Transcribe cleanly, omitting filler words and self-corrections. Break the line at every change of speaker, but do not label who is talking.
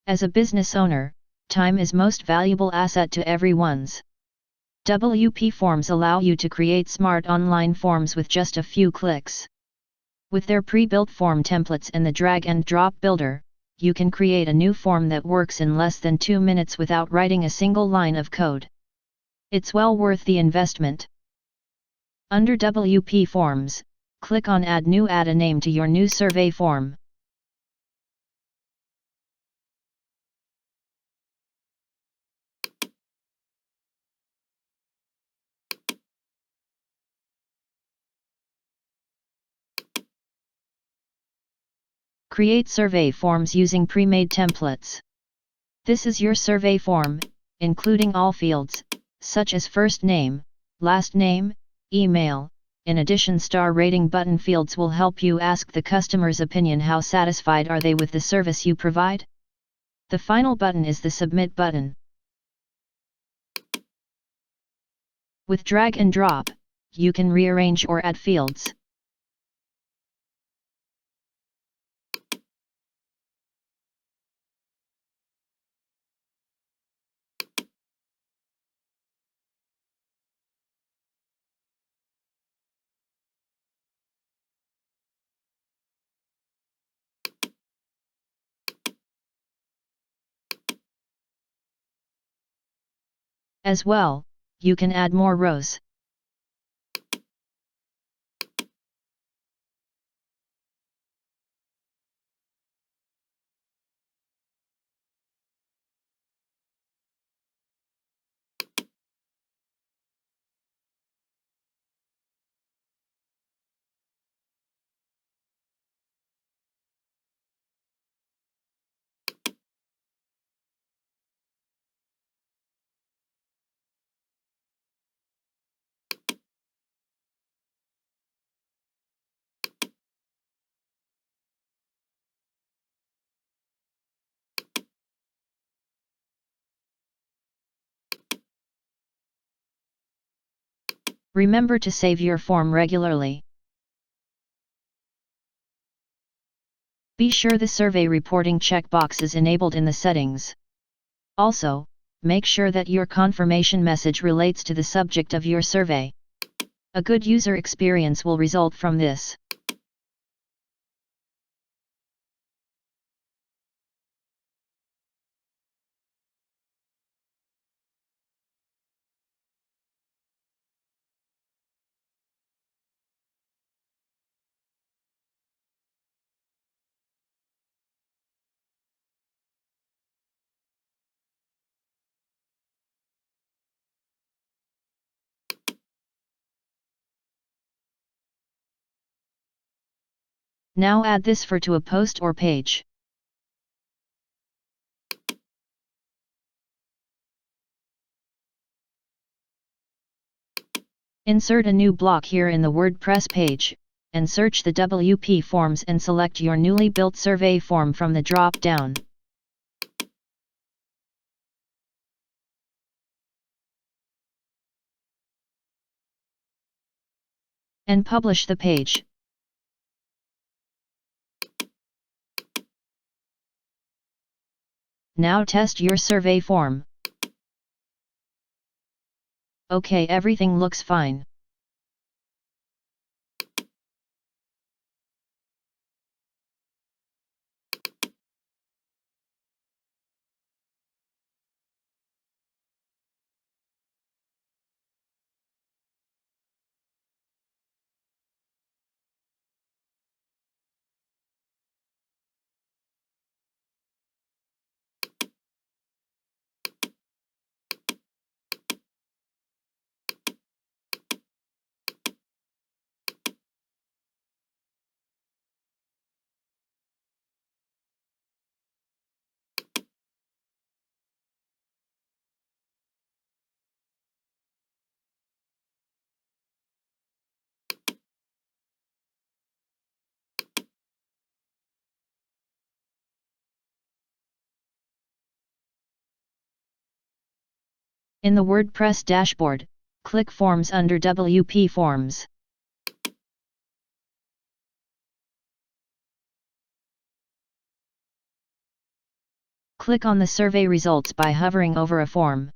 As a business owner, time is most valuable asset to everyone's. WP Forms allow you to create smart online forms with just a few clicks. With their pre-built form templates and the drag-and-drop builder, you can create a new form that works in less than 2 minutes without writing a single line of code. It's well worth the investment. Under WP Forms, click on Add New. Add a name to your new survey form. Create survey forms using pre-made templates. This is your survey form, including all fields, such as first name, last name, email. In addition, star rating button fields will help you ask the customer's opinion. How satisfied are they with the service you provide? The final button is the submit button. With drag and drop, you can rearrange or add fields. As well, you can add more rows. Remember to save your form regularly. Be sure the survey reporting checkbox is enabled in the settings. Also, make sure that your confirmation message relates to the subject of your survey. A good user experience will result from this. Now add this to a post or page. Insert a new block here in the WordPress page, and search the WP Forms and select your newly built survey form from the drop-down. And publish the page. Now test your survey form. Okay, everything looks fine. In the WordPress dashboard, click Forms under WP Forms. Click on the survey results by hovering over a form.